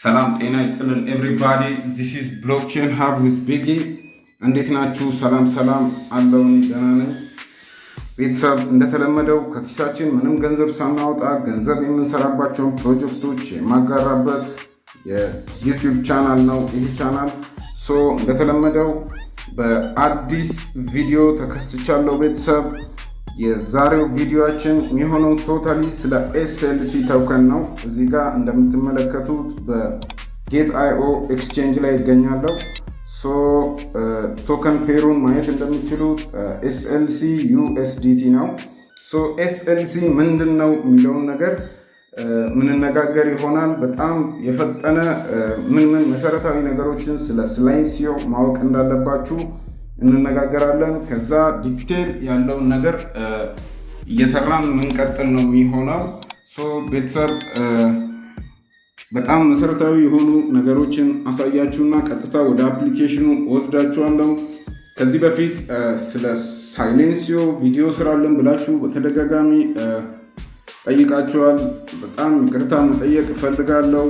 ሰላም ጤና ይስጥልን ኤቭሪባዲ this is blockchain hub with Biggie እንዴት ናችሁ? ሰላም አለውን ደህና ነኝ። ቤተሰብ እንደተለመደው ከኪሳችን ምንም ገንዘብ ሳናወጣ ገንዘብ የምንሰራባቸው ፕሮጀክቶች የማጋራበት የዩቲዩብ ቻናል ነው ይህ ቻናል። እንደተለመደው በአዲስ ቪዲዮ ተከስቻለሁ ቤተሰብ። የዛሬው ቪዲዮአችን የሚሆነው ቶታሊ ስለ SLC ቶከን ነው። እዚህ ጋር እንደምትመለከቱት በጌት.io ኤክስቼንጅ ላይ ይገኛለሁ። ቶከን ፔሩን ማየት እንደምትችሉት SLC USDT ነው። SLC ምንድነው የሚለውን ነገር ምንነጋገር ይሆናል። በጣም የፈጠነ ምን መሰረታዊ ነገሮችን ስለ ስላይንሲዮ ማወቅ እንዳለባችሁ እንነጋገራለን። ከዛ ዲቴል ያለውን ነገር እየሰራን ምንቀጥል ነው የሚሆነው። ቤተሰብ በጣም መሰረታዊ የሆኑ ነገሮችን አሳያችሁና ቀጥታ ወደ አፕሊኬሽኑ ወስዳችኋለሁ። ከዚህ በፊት ስለ ሳይሌንሲዮ ቪዲዮ ስራለን ብላችሁ በተደጋጋሚ ጠይቃችኋል። በጣም ይቅርታ መጠየቅ እፈልጋለሁ።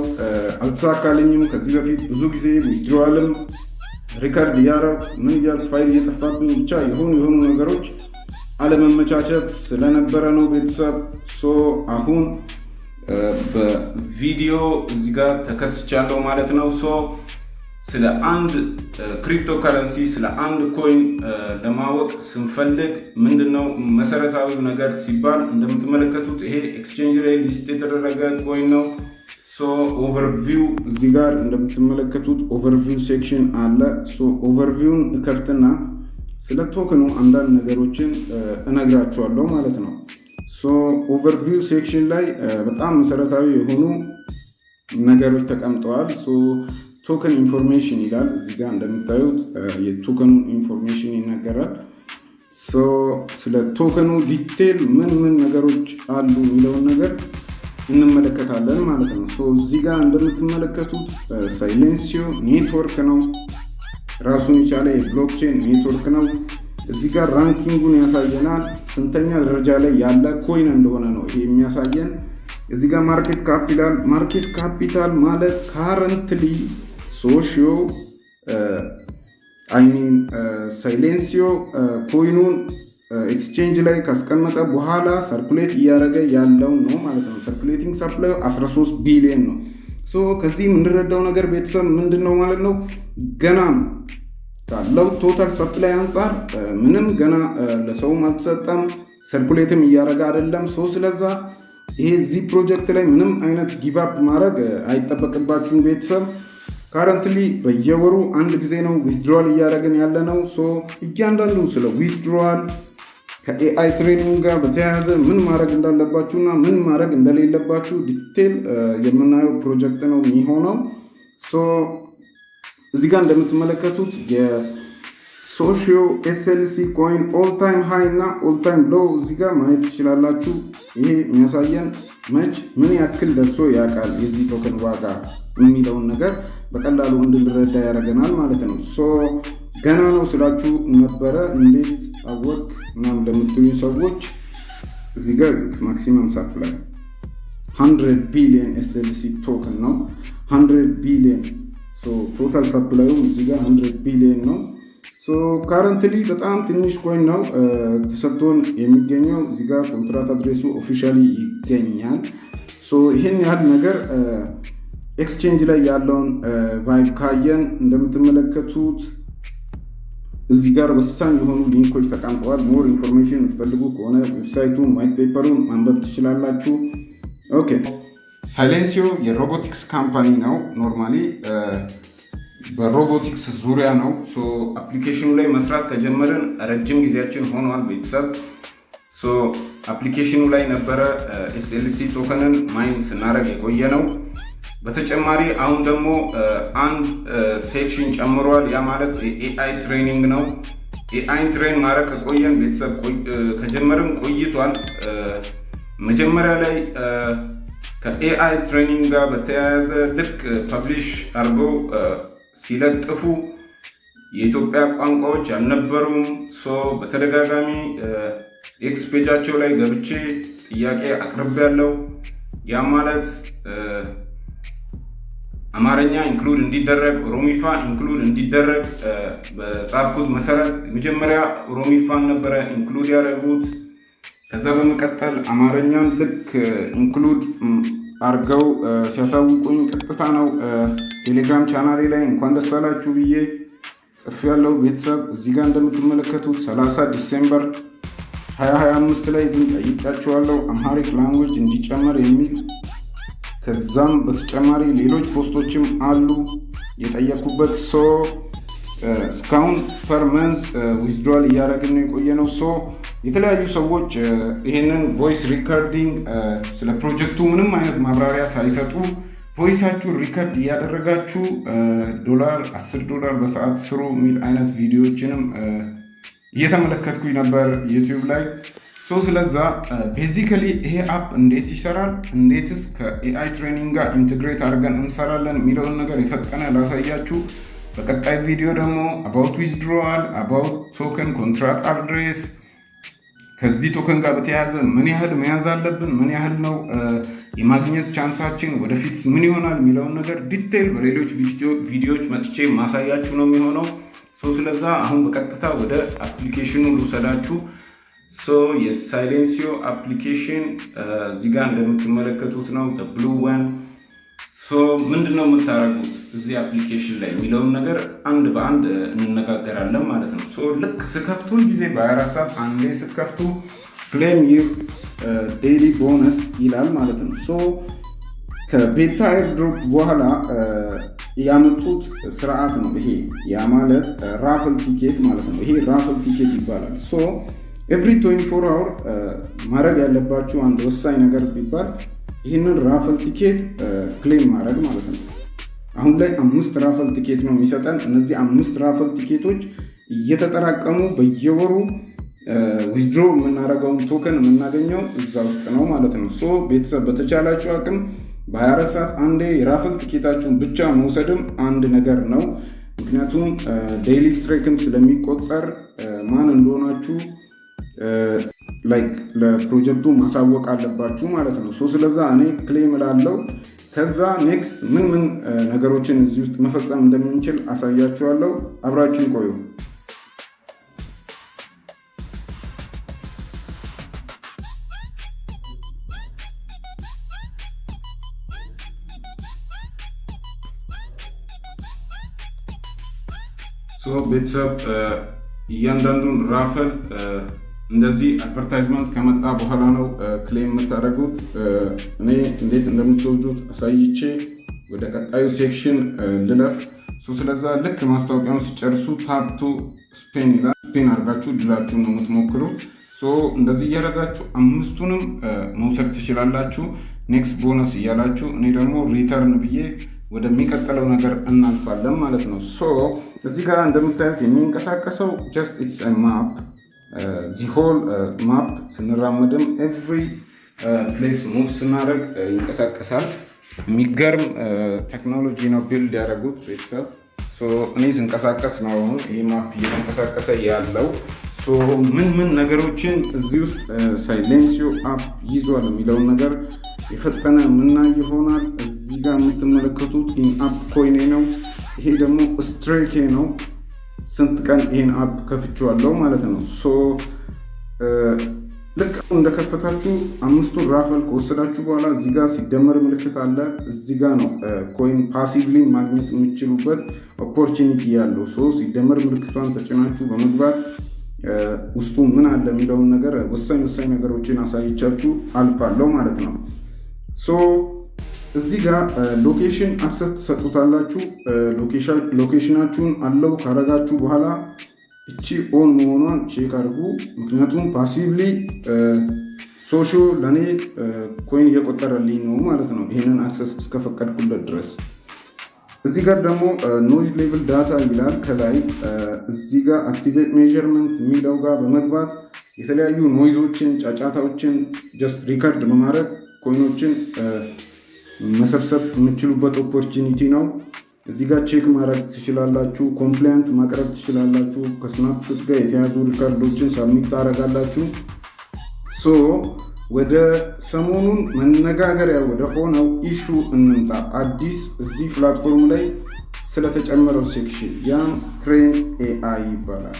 አልተሳካልኝም። ከዚህ በፊት ብዙ ጊዜ ዊዝድሮዋልም ሪከርድ እያደረኩ ምን እያልኩ ፋይል እየጠፋብኝ ብቻ የሆኑ ነገሮች አለመመቻቸት ስለነበረ ነው ቤተሰብ። አሁን በቪዲዮ እዚህ ጋር ተከስቻለሁ ማለት ነው። ስለ አንድ ክሪፕቶ ከረንሲ ስለ አንድ ኮይን ለማወቅ ስንፈልግ ምንድነው መሰረታዊ ነገር ሲባል እንደምትመለከቱት ይሄ ኤክስቼንጅ ላይ ሊስት የተደረገ ኮይን ነው። ኦቨርቪው እዚህ ጋር እንደምትመለከቱት ኦቨርቪው ሴክሽን አለ። ኦቨርቪውን እከፍትና ስለ ቶከኑ አንዳንድ ነገሮችን እነግራችኋለሁ ማለት ነው። ኦቨርቪው ሴክሽን ላይ በጣም መሰረታዊ የሆኑ ነገሮች ተቀምጠዋል። ቶከን ኢንፎርሜሽን ይላል። እዚህ ጋር እንደምታዩት የቶከኑ ኢንፎርሜሽን ይናገራል። ስለ ቶከኑ ዲቴል ምን ነገሮች አሉ የሚለውን ነገር እንመለከታለን ማለት ነው። እዚህ ጋር እንደምትመለከቱት ሳይሌንሲዮ ኔትወርክ ነው። ራሱን የቻለ የብሎክቼን ኔትወርክ ነው። እዚህ ጋር ራንኪንጉን ያሳየናል። ስንተኛ ደረጃ ላይ ያለ ኮይን እንደሆነ ነው ይሄ የሚያሳየን። እዚህ ጋር ማርኬት ካፒታል ማለት ካረንትሊ ሳይሌንሲዮ ኮይኑን ኤክስቼንጅ ላይ ካስቀመጠ በኋላ ሰርኩሌት እያደረገ ያለው ነው ማለት ነው። ሰርኩሌቲንግ ሰፕላይ 13 ቢሊዮን ነው። ከዚህ የምንረዳው ነገር ቤተሰብ ምንድነው ማለት ነው? ገና ካለው ቶታል ሰፕላይ አንጻር ምንም ገና ለሰውም አልተሰጠም፣ ሰርኩሌትም እያደረገ አይደለም። ስለዛ ይሄ እዚህ ፕሮጀክት ላይ ምንም አይነት ጊቭ አፕ ማድረግ አይጠበቅባችሁም ቤተሰብ። ካረንትሊ በየወሩ አንድ ጊዜ ነው ዊዝድሮዋል እያደረግን ያለ ነው። እያንዳንዱ ስለ ዊዝድሮዋል ከኤአይ ትሬኒንግ ጋር በተያያዘ ምን ማድረግ እንዳለባችሁና ምን ማድረግ እንደሌለባችሁ ዲቴል የምናየው ፕሮጀክት ነው የሚሆነው። እዚህ ጋር እንደምትመለከቱት የሶሺዮ SLC ኮይን ኦል ታይም ሃይ እና ኦል ታይም ሎው እዚህ ጋር ማየት ትችላላችሁ። ይሄ የሚያሳየን ምን ያክል ደርሶ ያውቃል የዚህ ቶከን ዋጋ የሚለውን ነገር በቀላሉ እንድንረዳ ያደርገናል ማለት ነው። ገና ነው ስላችሁ ነበረ እንዴት አወቅ ምናምን እንደምትሉኝ ሰዎች እዚህ ጋር ማክሲመም ሳፕላይ 100 ቢሊዮን SLC ቶከን ነው። 100 ቢሊዮን ቶታል ሳፕላዩ እዚህ ጋር 100 ቢሊዮን ነው። ካረንትሊ በጣም ትንሽ ኮይን ነው ተሰጥቶን የሚገኘው። እዚህ ጋር ኮንትራት አድሬሱ ኦፊሻሊ ይገኛል። ይህን ያህል ነገር ኤክስቼንጅ ላይ ያለውን ቫይብ ካየን እንደምትመለከቱት እዚህ ጋር ወሳኝ የሆኑ ሊንኮች ተቀምጠዋል። ሞር ኢንፎርሜሽን የምትፈልጉ ከሆነ ዌብሳይቱን ዋይት ፔፐሩን ማንበብ ትችላላችሁ። ኦኬ ሳይሌንሲዮ የሮቦቲክስ ካምፓኒ ነው። ኖርማሊ በሮቦቲክስ ዙሪያ ነው። አፕሊኬሽኑ ላይ መስራት ከጀመርን ረጅም ጊዜያችን ሆኗል ቤተሰብ። አፕሊኬሽኑ ላይ ነበረ SLC ቶከንን ማይን ስናደርግ የቆየ ነው። በተጨማሪ አሁን ደግሞ አንድ ሴክሽን ጨምሯል። ያ ማለት የኤአይ ትሬኒንግ ነው። ኤአይ ትሬን ማድረግ ከቆየን ቤተሰብ ከጀመርን ቆይቷል። መጀመሪያ ላይ ከኤአይ ትሬኒንግ ጋር በተያያዘ ልክ ፐብሊሽ አድርገው ሲለጥፉ የኢትዮጵያ ቋንቋዎች አልነበሩም። በተደጋጋሚ ኤክስ ፔጃቸው ላይ ገብቼ ጥያቄ አቅርቤያለሁ። ያ ማለት አማርኛ ኢንክሉድ እንዲደረግ ኦሮሚፋ ኢንክሉድ እንዲደረግ በጻፍኩት መሰረት መጀመሪያ ኦሮሚፋን ነበረ ኢንክሉድ ያደረጉት። ከዛ በመቀጠል አማርኛን ልክ ኢንክሉድ አርገው ሲያሳውቁኝ ቀጥታ ነው ቴሌግራም ቻናሌ ላይ እንኳን ደስ አላችሁ ብዬ ጽፍ ያለው ቤተሰብ እዚህ ጋር እንደምትመለከቱት 30 ዲሴምበር 2025 ላይ ግን ጠይቃችኋለሁ አምሃሪክ ላንጉዌጅ እንዲጨመር የሚል። ከዛም በተጨማሪ ሌሎች ፖስቶችም አሉ የጠየቁበት። እስካሁን ፐር መንዝ ዊዝድሮዋል እያደረግን ነው የቆየነው። የተለያዩ ሰዎች ይሄንን ቮይስ ሪከርዲንግ ስለ ፕሮጀክቱ ምንም አይነት ማብራሪያ ሳይሰጡ ቮይሳችሁን ሪከርድ እያደረጋችሁ $10 በሰዓት ስሩ የሚል አይነት ቪዲዮዎችንም እየተመለከትኩኝ ነበር ዩቲዩብ ላይ። ስለዛ ቤዚካሊ ይሄ አፕ እንዴት ይሰራል፣ እንዴትስ ከኤአይ ትሬኒንግ ጋር ኢንቴግሬት አድርገን እንሰራለን የሚለውን ነገር የፈጠነ ላሳያችሁ። በቀጣይ ቪዲዮ ደግሞ አባውት ዊዝድሮዋል፣ አባውት ቶከን ኮንትራክት አድሬስ፣ ከዚህ ቶከን ጋር በተያያዘ ምን ያህል መያዝ አለብን፣ ምን ያህል ነው የማግኘት ቻንሳችን፣ ወደፊት ምን ይሆናል የሚለውን ነገር ዲቴይል በሌሎች ቪዲዮዎች መጥቼ ማሳያችሁ ነው የሚሆነው። ስለዛ አሁን በቀጥታ ወደ አፕሊኬሽኑ ልውሰዳችሁ። የሳይሌንሲዮ አፕሊኬሽን እዚህ ጋር እንደምትመለከቱት ነው ብሉ ዋን። ምንድነው የምታደርጉት እዚህ አፕሊኬሽን ላይ የሚለውን ነገር አንድ በአንድ እንነጋገራለን ማለት ነው። ልክ ስከፍቱ ጊዜ በ24 ሰዓት አንዴ ስከፍቱ ክሌም ዩር ዴይሊ ቦነስ ይላል ማለት ነው። ከቤታ ኤርድሮፕ በኋላ ያመጡት ስርዓት ነው ይሄ። ያ ማለት ራፍል ቲኬት ማለት ነው። ይሄ ራፍል ቲኬት ይባላል። ኤቭሪ 24 አወር ማድረግ ያለባችሁ አንድ ወሳኝ ነገር ቢባል ይህንን ራፍል ቲኬት ክሌም ማድረግ ማለት ነው። አሁን ላይ 5 ራፍል ቲኬት ነው የሚሰጠን። እነዚህ 5 ራፍል ቲኬቶች እየተጠራቀሙ በየወሩ ዊዝድሮ የምናደርገውን ቶከን የምናገኘው እዛ ውስጥ ነው ማለት ነው። ቤተሰብ በተቻላችሁ አቅም በ24 ሰዓት አንዴ የራፍል ቲኬታችሁን ብቻ መውሰድም አንድ ነገር ነው። ምክንያቱም ዴይሊ ስትሬክም ስለሚቆጠር ማን እንደሆናችሁ ለፕሮጀክቱ ማሳወቅ አለባችሁ ማለት ነው። ስለዛ እኔ ክሌም እላለው። ከዛ ኔክስት ምን ነገሮችን እዚህ ውስጥ መፈጸም እንደምንችል አሳያችኋለሁ። አብራችሁን ቆዩ። ቤተሰብ እያንዳንዱን ራፈል እንደዚህ አድቨርታይዝመንት ከመጣ በኋላ ነው ክሌም የምታደርጉት። እኔ እንዴት እንደምትወዱት አሳይቼ ወደ ቀጣዩ ሴክሽን ልለፍ። ስለዛ ልክ ማስታወቂያውን ሲጨርሱ ታፕ ቱ ስፔን ይላል። ስፔን አድርጋችሁ ድላችሁን ነው የምትሞክሩት። እንደዚህ እያደረጋችሁ 5ቱንም መውሰድ ትችላላችሁ። ኔክስት ቦነስ እያላችሁ እኔ ደግሞ ሪተርን ብዬ ወደሚቀጥለው ነገር እናልፋለን ማለት ነው። እዚህ ጋር እንደምታዩት የሚንቀሳቀሰው ጀስት ኢትስ ማፕ ዚሆል ማፕ ስንራመድም ኤቭሪ ፕሌስ ሙቭ ስናደርግ ይንቀሳቀሳል። የሚገርም ቴክኖሎጂ ነው ቢልድ ያደረጉት ቤተሰብ። እኔ ስንቀሳቀስ ነው አሁን ይህ ማፕ እየተንቀሳቀሰ ያለው። ምን ነገሮችን እዚህ ውስጥ ሳይሌንሲዮ አፕ ይዟል የሚለውን ነገር የፈጠነ ምናይ ይሆናል። እዚህ ጋር የምትመለከቱት ኢን አፕ ኮይኔ ነው። ይሄ ደግሞ ስትሬኬ ነው። ስንት ቀን ይሄን አፕ ከፍቼዋለሁ ማለት ነው። ልክ እንደከፈታችሁ 5ቱን ራፈል ከወሰዳችሁ በኋላ እዚህ ጋር ሲደመር ምልክት አለ። እዚህ ጋር ነው ኮይን ፓሲቭሊ ማግኘት የምትችሉበት ኦፖርቹኒቲ ያለው። ሲደመር ምልክቷን ተጭናችሁ በመግባት ውስጡ ምን አለ የሚለውን ነገር ወሳኝ ነገሮችን አሳይቻችሁ አልፋለሁ ማለት ነው። እዚህ ጋር ሎኬሽን አክሰስ ትሰጡታላችሁ። ሎኬሽናችሁን አለው ካረጋችሁ በኋላ እቺ ኦን መሆኗን ቼክ አድርጉ። ምክንያቱም ፓሲቭሊ ሶሾ ለእኔ ኮይን እየቆጠረልኝ ነው ማለት ነው፣ ይህንን አክሰስ እስከፈቀድኩለት ድረስ። እዚህ ጋር ደግሞ ኖይዝ ሌቭል ዳታ ይላል ከላይ። እዚህ ጋር አክቲቬት ሜዥርመንት የሚለው ጋር በመግባት የተለያዩ ኖይዞችን፣ ጫጫታዎችን ጀስት ሪከርድ በማድረግ ኮይኖችን መሰብሰብ የምትችሉበት ኦፖርቹኒቲ ነው። እዚህ ጋር ቼክ ማድረግ ትችላላችሁ። ኮምፕላይንት ማቅረብ ትችላላችሁ። ከስናፕሾት ጋር የተያዙ ሪካርዶችን ሳብሚት ታደርጋላችሁ። ወደ ሰሞኑን መነጋገሪያ ወደ ሆነው ኢሹ እንምጣ። አዲስ እዚህ ፕላትፎርም ላይ ስለተጨመረው ሴክሽን ያም ትሬን ኤአይ ይባላል።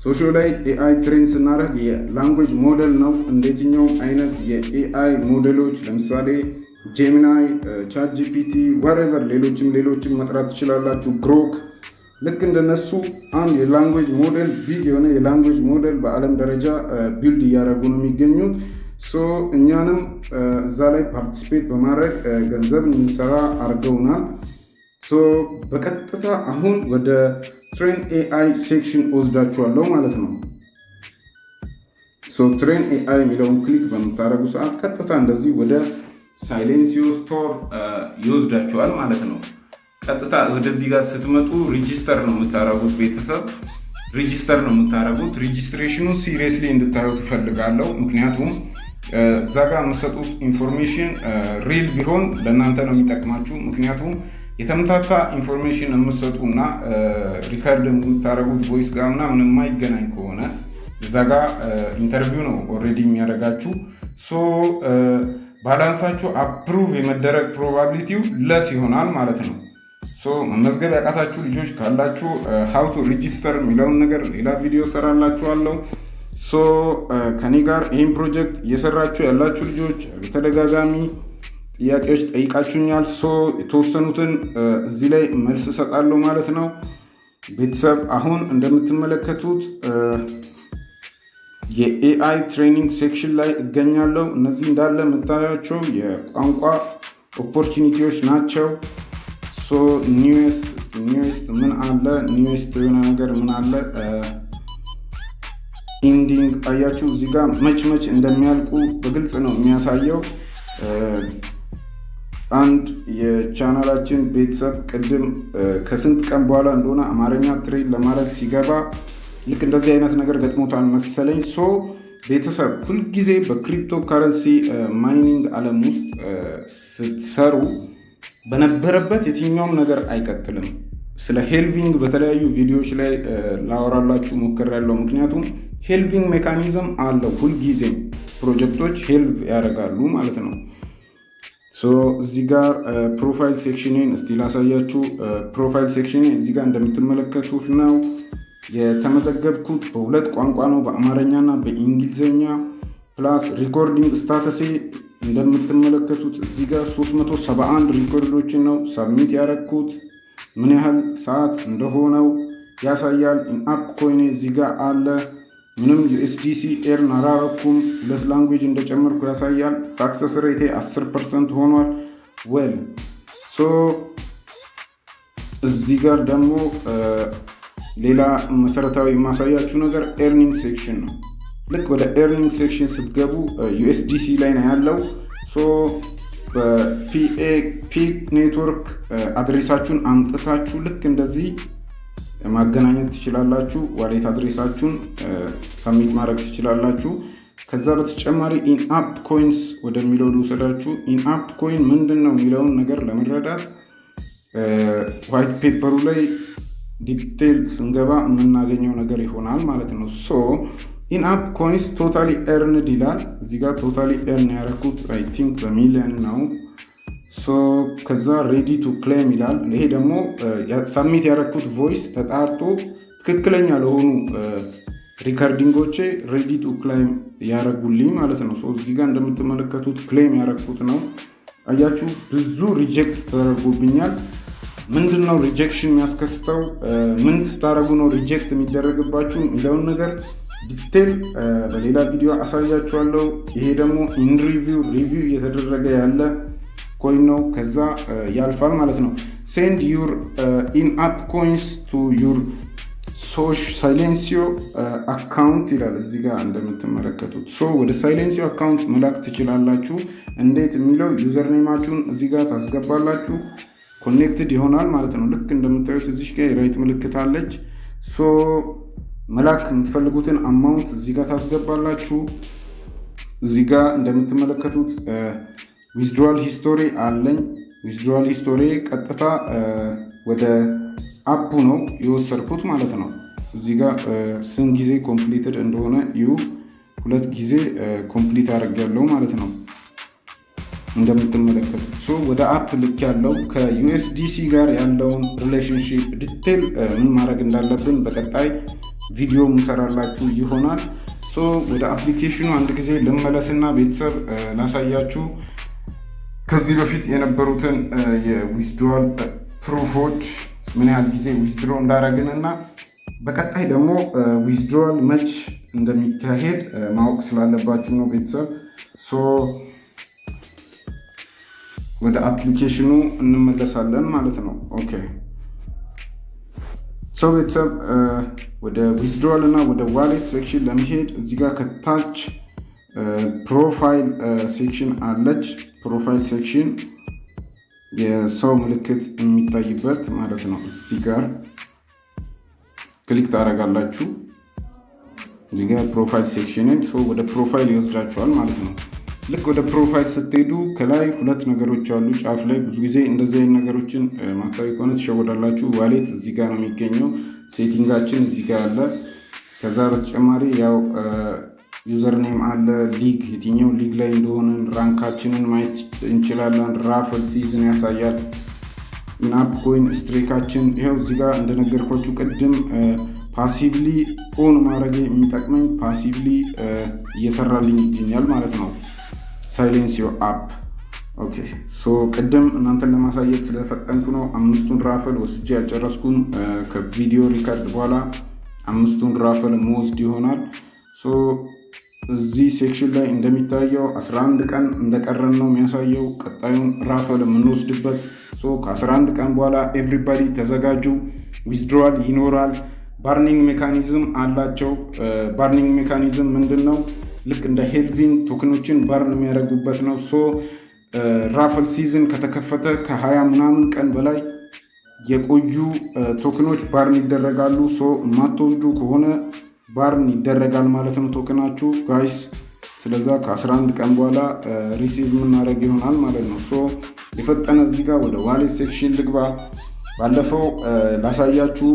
ሶሻል ላይ ኤአይ ትሬን ስናደርግ የላንጉዌጅ ሞዴል ነው። እንደየትኛውም አይነት የኤአይ ሞዴሎች ለምሳሌ ጄሚናይ፣ ቻት ጂፒቲ፣ ወሬቨር ሌሎችም መጥራት ትችላላችሁ። ግሮክ ልክ እንደነሱ አንድ የላንጉዌጅ ሞዴል ቢግ የሆነ የላንጉዌጅ ሞዴል በዓለም ደረጃ ቢልድ እያደረጉ ነው የሚገኙት። እኛንም እዛ ላይ ፓርቲስፔት በማድረግ ገንዘብ እንሰራ አድርገውናል። በቀጥታ አሁን ወደ ትሬን ኤአይ ሴክሽን ወስዳችኋለሁ ማለት ነው። ትሬን ኤአይ የሚለውን ክሊክ በምታደርጉ ሰዓት ቀጥታ እንደዚህ ወደ ሳይሌንሲዮ ስቶር ይወስዳችኋል ማለት ነው። ቀጥታ ወደዚህ ጋር ስትመጡ ሬጂስተር ነው የምታደርጉት። ቤተሰብ ሬጂስተር ነው የምታደርጉት። ሬጂስትሬሽኑ ሲሪየስሊ እንድታዩ ትፈልጋለሁ። ምክንያቱም እዛ ጋር የምትሰጡት ኢንፎርሜሽን ሪል ቢሆን ለእናንተ ነው የሚጠቅማችሁ። ምክንያቱም የተምታታ ኢንፎርሜሽን የምትሰጡ እና ሪከርድ የምታደርጉት ቮይስ ጋር እና ምንም የማይገናኝ ከሆነ እዛ ጋር ኢንተርቪው ነው ኦልሬዲ የሚያደርጋችሁ። ባላንሳችሁ አፕሩቭ የመደረግ ፕሮባቢሊቲው ለስ ይሆናል ማለት ነው። መመዝገብ ያቃታችሁ ልጆች ካላችሁ ሃው ቱ ሬጂስተር የሚለውን ነገር ሌላ ቪዲዮ ሰራላችኋለሁ። ከኔ ጋር ይህን ፕሮጀክት እየሰራችሁ ያላችሁ ልጆች በተደጋጋሚ ጥያቄዎች ጠይቃችሁኛል። የተወሰኑትን እዚህ ላይ መልስ እሰጣለሁ ማለት ነው። ቤተሰብ አሁን እንደምትመለከቱት የኤአይ ትሬኒንግ ሴክሽን ላይ እገኛለሁ። እነዚህ እንዳለ የምታያቸው የቋንቋ ኦፖርቹኒቲዎች ናቸው። ኒውስት ምን አለ? ኒውስት የሆነ ነገር ምን አለ? ኢንዲንግ አያችሁ፣ እዚህ ጋር መች እንደሚያልቁ በግልጽ ነው የሚያሳየው። አንድ የቻናላችን ቤተሰብ ቅድም ከስንት ቀን በኋላ እንደሆነ አማርኛ ትሬን ለማድረግ ሲገባ ልክ እንደዚህ አይነት ነገር ገጥሞታል መሰለኝ። ቤተሰብ ሁልጊዜ በክሪፕቶ ካረንሲ ማይኒንግ ዓለም ውስጥ ስትሰሩ በነበረበት የትኛውም ነገር አይቀጥልም። ስለ ሄልቪንግ በተለያዩ ቪዲዮዎች ላይ ላወራላችሁ ሞክሬያለሁ። ምክንያቱም ሄልቪንግ ሜካኒዝም አለው። ሁልጊዜም ፕሮጀክቶች ሄልቭ ያደርጋሉ ማለት ነው። እዚህ ጋር ፕሮፋይል ሴክሽንን እስቲ ላሳያችሁ። ፕሮፋይል ሴክሽን እዚህ ጋር እንደምትመለከቱት ነው። የተመዘገብኩት በሁለት ቋንቋ ነው፣ በአማርኛ እና በእንግሊዝኛ። ፕላስ ሪኮርዲንግ ስታተሴ እንደምትመለከቱት እዚህ ጋር 371 ሪኮርዶችን ነው ሰብሚት ያደረግኩት። ምን ያህል ሰዓት እንደሆነው ያሳያል። ኢንአፕ ኮይኔ እዚህ ጋር አለ። ምንም ዩኤስዲሲ ኤርን አላረኩም። 2 ላንጉዌጅ እንደጨመርኩ ያሳያል። ሳክሰስ ሬቴ 10% ሆኗል። እዚህ ጋር ደግሞ ሌላ መሰረታዊ የማሳያችሁ ነገር ኤርኒንግ ሴክሽን ነው። ልክ ወደ ኤርኒንግ ሴክሽን ስትገቡ ዩኤስዲሲ ላይ ነው ያለው። በፒክ ኔትወርክ አድሬሳችሁን አምጥታችሁ ልክ እንደዚህ ማገናኘት ትችላላችሁ። ዋሌት አድሬሳችሁን ሰሚት ማድረግ ትችላላችሁ። ከዛ በተጨማሪ ኢንአፕ ኮይንስ ወደሚለው ልውሰዳችሁ። ኢንአፕ ኮይን ምንድን ነው የሚለውን ነገር ለመረዳት ዋይት ፔፐሩ ላይ ዲቴል ስንገባ የምናገኘው ነገር ይሆናል ማለት ነው። ኢንአፕ ኮይንስ ቶታሊ ኤርንድ ይላል። እዚህ ጋር ቶታሊ ኤርን ያደረኩት አይ ቲንክ በሚሊዮን ነው። ከዛ ሬዲ ቱ ክሌም ይላል። ይሄ ደግሞ ሳሚት ያደረኩት ቮይስ ተጣርቶ ትክክለኛ ለሆኑ ሪከርዲንጎቼ ሬዲ ቱ ክሌም ያደረጉልኝ ማለት ነው። እዚህ ጋር እንደምትመለከቱት ክሌም ያደረኩት ነው። አያችሁ፣ ብዙ ሪጀክት ተደርጎብኛል። ምንድን ነው ሪጀክሽን የሚያስከስተው? ምን ስታደርጉ ነው ሪጀክት የሚደረግባችሁ የሚለውን ነገር ዲቴል በሌላ ቪዲዮ አሳያችኋለሁ። ይሄ ደግሞ ኢን ሪቪው እየተደረገ ያለ ኮይን ነው። ከዛ ያልፋል ማለት ነው። ሴንድ ዩር ኢንአፕ ኮይንስ ቱ ዩር ሳይሌንሲዮ አካውንት ይላል እዚህ ጋር እንደምትመለከቱት። ወደ ሳይሌንሲዮ አካውንት መላክ ትችላላችሁ። እንዴት የሚለው ዩዘር ኔማችሁን እዚህ ጋር ታስገባላችሁ። ኮኔክትድ ይሆናል ማለት ነው። ልክ እንደምታዩት እዚህ ጋር የራይት ምልክት አለች። መላክ የምትፈልጉትን አማውንት እዚህ ጋር ታስገባላችሁ። እዚህ ጋር እንደምትመለከቱት ዊዝድሮዋል ሂስቶሪ አለኝ። ዊዝድሮዋል ሂስቶሪ ቀጥታ ወደ አፑ ነው የወሰድኩት ማለት ነው። እዚህ ጋር ስንት ጊዜ ኮምፕሊትድ እንደሆነ 2 ጊዜ ኮምፕሊት አድርጌያለሁ ማለት ነው እንደምትመለከቱት። ሶ ወደ አፕ ልክ ያለው ከዩኤስዲሲ ጋር ያለውን ሪሌሽንሺፕ ዲቴል ምን ማድረግ እንዳለብን በቀጣይ ቪዲዮ ምሰራላችሁ ይሆናል። ሶ ወደ አፕሊኬሽኑ አንድ ጊዜ ልመለስና ቤተሰብ ላሳያችሁ ከዚህ በፊት የነበሩትን የዊዝድሮዋል ፕሩፎች ምን ያህል ጊዜ ዊዝድሮ እንዳደረግን እና በቀጣይ ደግሞ ዊዝድሮዋል መች እንደሚካሄድ ማወቅ ስላለባችሁ ነው ቤተሰብ። ሶ ወደ አፕሊኬሽኑ እንመለሳለን ማለት ነው። ኦኬ ሶ ቤተሰብ ወደ ዊዝድሮዋል እና ወደ ዋሌት ሴክሽን ለመሄድ እዚህ ጋር ከታች ፕሮፋይል ሴክሽን አለች። ፕሮፋይል ሴክሽን የሰው ምልክት የሚታይበት ማለት ነው። እዚህ ጋር ክሊክ ታደርጋላችሁ። እዚህ ጋር ፕሮፋይል ሴክሽንን ወደ ፕሮፋይል ይወስዳችኋል ማለት ነው። ልክ ወደ ፕሮፋይል ስትሄዱ ከላይ 2 ነገሮች አሉ ጫፍ ላይ። ብዙ ጊዜ እንደዚህ አይነት ነገሮችን ማታዊ ከሆነ ትሸወዳላችሁ። ዋሌት እዚህ ጋር ነው የሚገኘው። ሴቲንጋችን እዚህ ጋር አለ። ከዛ በተጨማሪ ያው ዩዘር ኔም አለ። ሊግ የትኛው ሊግ ላይ እንደሆንን ራንካችንን ማየት እንችላለን። ራፍል ሲዝን ያሳያል። ኢንአፕ ኮይን ስትሬካችን ይኸው እዚህ ጋር እንደነገርኳችሁ ቅድም ፓሲቭሊ ኦን ማድረግ የሚጠቅመኝ ፓሲቭሊ እየሰራልኝ ይገኛል ማለት ነው። ሳይሌንሲዮ አፕ ኦኬ። ሶ ቅድም እናንተን ለማሳየት ስለፈጠንኩ ነው 5ቱን ራፍል ወስጄ ያጨረስኩን። ከቪዲዮ ሪከርድ በኋላ 5ቱን ራፍል መወስድ ይሆናል። ሶ እዚህ ሴክሽን ላይ እንደሚታየው 11 ቀን እንደቀረን ነው የሚያሳየው ቀጣዩን ራፍል የምንወስድበት። ሶ ከ11 ቀን በኋላ ኤቭሪባዲ ተዘጋጁ፣ ዊዝድሮዋል ይኖራል። ባርኒንግ ሜካኒዝም አላቸው። ባርኒንግ ሜካኒዝም ምንድን ነው? ልክ እንደ ሄልቪን ቶክኖችን ባርን የሚያደርጉበት ነው። ሶ ራፍል ሲዝን ከተከፈተ ከ20 ምናምን ቀን በላይ የቆዩ ቶክኖች ባርን ይደረጋሉ። ሶ የማትወስዱ ከሆነ ባርን ይደረጋል ማለት ነው ቶክናችሁ ጋይስ። ስለዛ ከ11 ቀን በኋላ ሪሲቭ የምናደርግ ይሆናል ማለት ነው። ሶ የፈጠነ እዚህ ጋር ወደ ዋሌት ሴክሽን ልግባ። ባለፈው ላሳያችሁ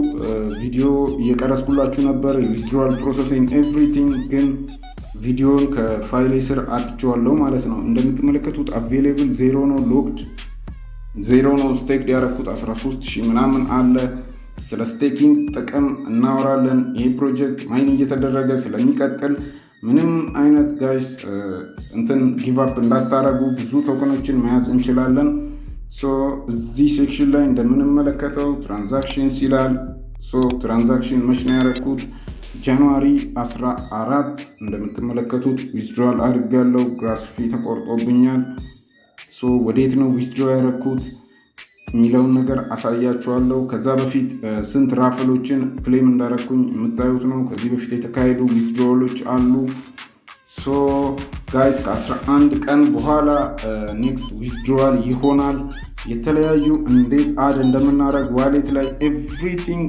ቪዲዮ እየቀረስኩላችሁ ነበር የዊዝድሮዋል ፕሮሰሲንግ ኤቭሪቲንግ፣ ግን ቪዲዮን ከፋይሌ ስር አጥቼዋለሁ ማለት ነው። እንደምትመለከቱት አቬሌብል 0 ነው፣ ሎክድ 0 ነው። ስቴክ ያደረኩት 13000 ምናምን አለ። ስለ ስቴኪንግ ጥቅም እናወራለን። ይሄ ፕሮጀክት ማይን እየተደረገ ስለሚቀጥል ምንም አይነት ጋይስ እንትን ጊቭአፕ እንዳታረጉ፣ ብዙ ቶከኖችን መያዝ እንችላለን። ሶ እዚህ ሴክሽን ላይ እንደምንመለከተው ትራንዛክሽንስ ይላል። ሶ ትራንዛክሽን መች ነው ያደረኩት? ጃንዋሪ 14 እንደምትመለከቱት ዊዝድሮዋል አድርጋለሁ። ጋስ ፊ ተቆርጦብኛል። ሶ ወዴት ነው ዊዝድሮ ያደረኩት የሚለውን ነገር አሳያችኋለሁ። ከዛ በፊት ስንት ራፍሎችን ክሌም እንዳረኩኝ የምታዩት ነው። ከዚህ በፊት የተካሄዱ ዊዝድሮሎች አሉ። ሶ ጋይስ ከ11 ቀን በኋላ ኔክስት ዊዝድሮዋል ይሆናል። የተለያዩ እንዴት አድ እንደምናደርግ ዋሌት ላይ ኤቭሪቲንግ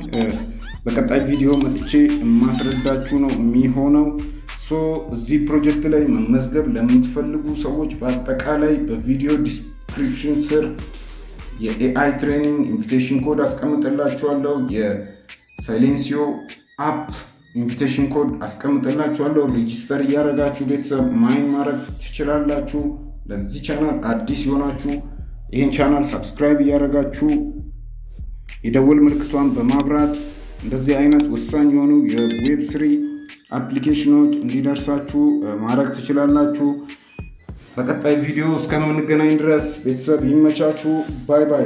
በቀጣይ ቪዲዮ መጥቼ የማስረዳችሁ ነው የሚሆነው። ሶ እዚህ ፕሮጀክት ላይ መመዝገብ ለምትፈልጉ ሰዎች በአጠቃላይ በቪዲዮ ዲስክሪፕሽን ስር የኤአይ ትሬኒንግ ኢንቪቴሽን ኮድ አስቀምጥላችኋለሁ። የሳይሌንሲዮ አፕ ኢንቪቴሽን ኮድ አስቀምጥላችኋለሁ። ሬጂስተር እያደረጋችሁ ቤተሰብ ማይን ማድረግ ትችላላችሁ። ለዚህ ቻናል አዲስ የሆናችሁ ይህን ቻናል ሰብስክራይብ እያደረጋችሁ የደወል ምልክቷን በማብራት እንደዚህ አይነት ወሳኝ የሆኑ የዌብ3 አፕሊኬሽኖች እንዲደርሳችሁ ማድረግ ትችላላችሁ። በቀጣይ ቪዲዮ እስከምንገናኝ ድረስ ቤተሰብ ይመቻችሁ። ባይ ባይ።